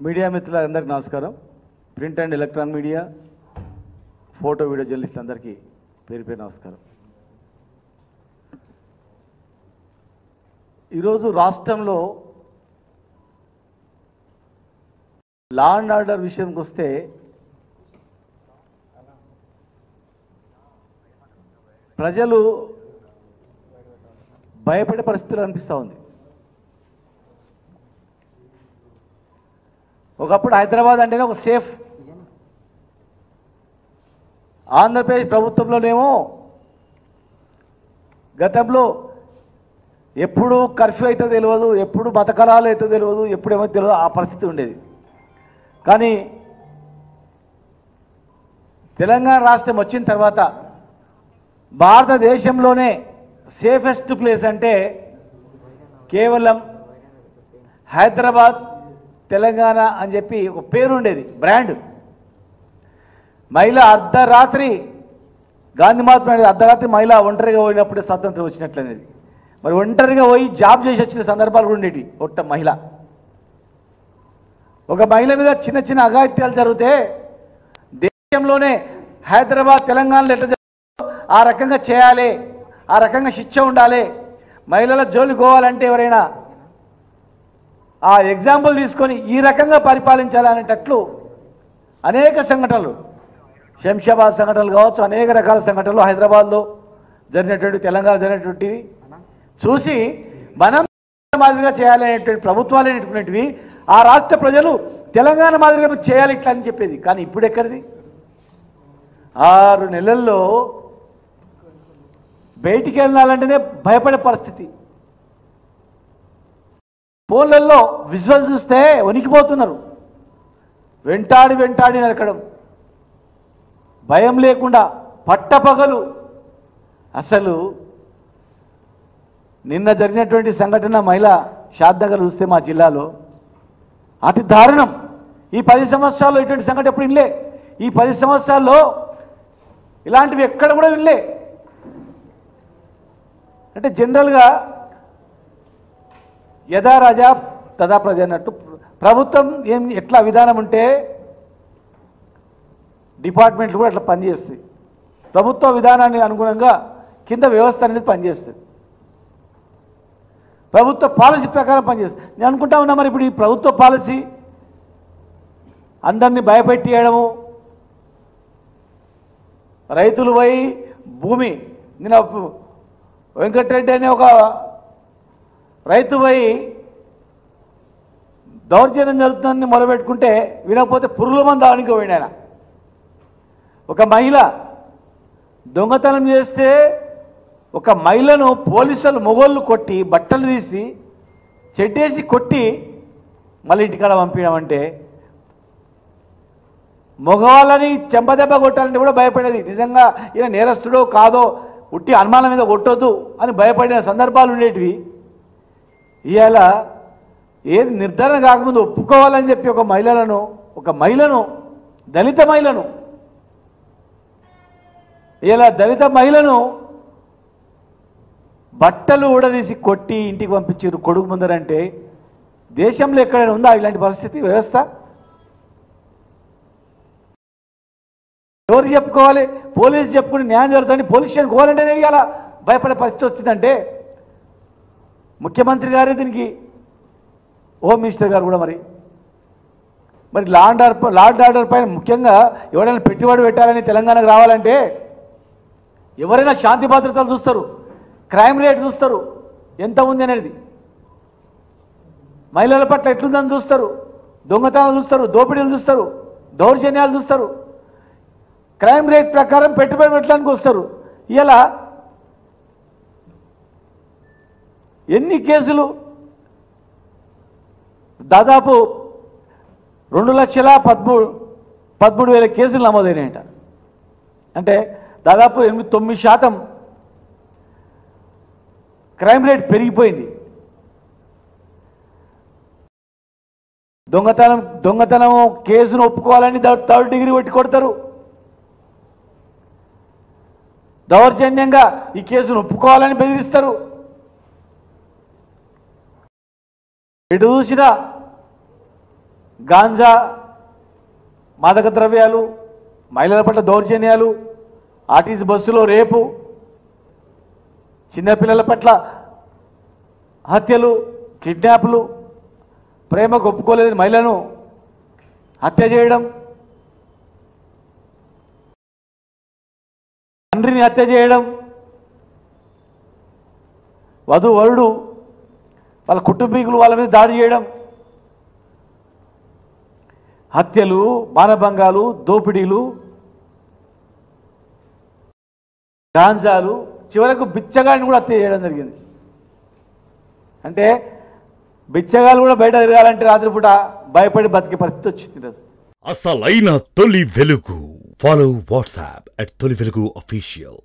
Media మిత్రులందరికీ నమస్కారం. Print and electronic media, photo video జర్నలిస్టులందరికీ పేరు పేరు నమస్కారం. ఈరోజు రాష్ట్రంలో లా అండ్ ఆర్డర్ విషయంకి వస్తే ప్రజలు భయపడే పరిస్థితులు అనిపిస్తూ ఉంది. ఒకప్పుడు హైదరాబాద్ అంటేనే ఒక సేఫ్. ఆంధ్రప్రదేశ్ ప్రభుత్వంలోనేమో గతంలో ఎప్పుడు కర్ఫ్యూ అయితే తెలియదు, ఎప్పుడు మతకలాలు అయితే తెలియదు, ఎప్పుడేమో తెలియదు, ఆ పరిస్థితి ఉండేది. కానీ తెలంగాణ రాష్ట్రం వచ్చిన తర్వాత భారతదేశంలోనే సేఫెస్ట్ ప్లేస్ అంటే కేవలం హైదరాబాద్, తెలంగాణ అని చెప్పి ఒక పేరు ఉండేది, బ్రాండ్. మహిళ అర్ధరాత్రి గాంధీ మహాత్మ అర్ధరాత్రి మహిళ ఒంటరిగా పోయినప్పుడే స్వాతంత్రం వచ్చినట్లు అనేది. మరి ఒంటరిగా పోయి జాబ్ చేసి వచ్చిన సందర్భాలు కూడా ఉండేవి. ఒక్క మహిళ, ఒక మహిళ మీద చిన్న చిన్న అఘాయిత్యాలు జరిగితే దేశంలోనే హైదరాబాద్, తెలంగాణలో ఎట్లా జరుగుతుందో ఆ రకంగా చేయాలి, ఆ రకంగా శిక్ష ఉండాలి. మహిళల జోలికి పోవాలంటే ఎవరైనా ఆ ఎగ్జాంపుల్ తీసుకొని ఈ రకంగా పరిపాలించాలనేటట్లు అనేక సంఘటనలు, శంషాబాద్ సంఘటనలు కావచ్చు, అనేక రకాల సంఘటనలు హైదరాబాద్లో జరిగినటువంటి, తెలంగాణ జరిగినటువంటివి చూసి మనం మాదిరిగా చేయాలి అనేటువంటి ప్రభుత్వాలు అనేటువంటివి ఆ రాష్ట్ర ప్రజలు తెలంగాణ మాదిరిగా చేయాలి ఇట్లా అని చెప్పేది. కానీ ఇప్పుడు ఎక్కడిది? 6 నెలల్లో బయటికి వెళ్ళాలంటేనే భయపడే పరిస్థితి. ఫోన్లలో విజువల్ చూస్తే వణికిపోతున్నారు. వెంటాడి వెంటాడి నరకడం, భయం లేకుండా పట్టపగలు. అసలు నిన్న జరిగినటువంటి సంఘటన మహిళ షాద్నగర్ చూస్తే మా జిల్లాలో అతి దారుణం. ఈ 10 సంవత్సరాల్లో ఇటువంటి సంఘటన ఎప్పుడు వినలే. ఈ 10 సంవత్సరాల్లో ఇలాంటివి ఎక్కడ కూడా వినలే. అంటే జనరల్గా యథా రాజా తదా ప్రజ అన్నట్టు ప్రభుత్వం ఎట్లా విధానం ఉంటే డిపార్ట్మెంట్లు కూడా అట్లా పనిచేస్తాయి. ప్రభుత్వ విధానాన్ని అనుగుణంగా కింద వ్యవస్థ అనేది పనిచేస్తుంది, ప్రభుత్వ పాలసీ ప్రకారం పనిచేస్తుంది. నేను అనుకుంటా ఉన్నా మరి ఇప్పుడు ఈ ప్రభుత్వ పాలసీ అందరినీ భయపెట్టేయడము, రైతులు పోయి భూమి, నేను వెంకటరెడ్డి అనే ఒక రైతు పోయి దౌర్జన్యం జరుగుతుందని మొదలుపెట్టుకుంటే వినకపోతే పురుగుల మందు ఆనికి పోయింది ఆయన. ఒక మహిళ దొంగతనం చేస్తే ఒక మహిళను పోలీసులు మొగోళ్ళు కొట్టి బట్టలు తీసి చెడ్డేసి కొట్టి మళ్ళీ ఇంటికాడ పంపించమంటే మగవాళ్ళని చెంపదెబ్బ కొట్టాలంటే కూడా భయపడేది. నిజంగా ఈయన నేరస్తుడో కాదో ఉట్టి అనుమానం మీద కొట్టొద్దు అని భయపడిన సందర్భాలు ఉండేటివి. ఇవాళ ఏది నిర్ధారణ కాకముందు ఒప్పుకోవాలని చెప్పి ఒక మహిళను దళిత మహిళను ఇలా దళిత మహిళను బట్టలు ఊడదీసి కొట్టి ఇంటికి పంపించారు కొడుకు ముందరంటే దేశంలో ఎక్కడైనా ఉందా ఇలాంటి పరిస్థితి? వ్యవస్థ ఎవరు చెప్పుకోవాలి? పోలీసు చెప్పుకుని న్యాయం జరుగుతుంది. పోలీస్ స్టేషన్కి పోవాలంటేనే ఇలా భయపడే పరిస్థితి వచ్చిందంటే ముఖ్యమంత్రి గారే దీనికి, హోమ్ మినిస్టర్ గారు కూడా మరి లా అండ్ ఆర్డర్ పైన ముఖ్యంగా ఎవరైనా పెట్టుబడి పెట్టాలని తెలంగాణకు రావాలంటే ఎవరైనా శాంతి భద్రతలు చూస్తారు, క్రైమ్ రేట్ చూస్తారు, ఎంత ఉంది అనేది, మహిళల పట్ల ఎట్లుందని చూస్తారు, దొంగతనాలు చూస్తారు, దోపిడీలు చూస్తారు, దౌర్జన్యాలు చూస్తారు, క్రైమ్ రేట్ ప్రకారం పెట్టుబడి పెట్టడానికి వస్తారు. ఇలా ఎన్ని కేసులు? దాదాపు 2,13,000 కేసులు నమోదైనాయంట. అంటే దాదాపు 8-9% క్రైమ్ రేట్ పెరిగిపోయింది. దొంగతనం కేసును ఒప్పుకోవాలని 3rd డిగ్రీ పెట్టి కొడతారు. దౌర్జన్యంగా ఈ కేసును ఒప్పుకోవాలని బెదిరిస్తారు. ఎటు చూసినా గాంజా, మాదక ద్రవ్యాలు, మహిళల పట్ల దౌర్జన్యాలు, ఆర్టీసీ బస్సులో రేపు, చిన్నపిల్లల పట్ల హత్యలు, కిడ్నాప్లు, ప్రేమకు ఒప్పుకోలేని మహిళను హత్య చేయడం, తండ్రిని హత్య చేయడం, వధువరుడు వాళ్ళ కుటుంబీకులు వాళ్ళ మీద దాడి చేయడం, హత్యలు, మానభంగాలు, దోపిడీలు, గాంజాలు, చివరకు బిచ్చగాడిని కూడా హత్య చేయడం జరిగింది. అంటే బిచ్చగాళ్ళు కూడా బయట తిరగాలంటే రాత్రిపూట భయపడి బతికే పరిస్థితి వచ్చింది. అసలైన తొలి వెలుగు. ఫాలో వాట్సాప్ @తొలి వెలుగు official.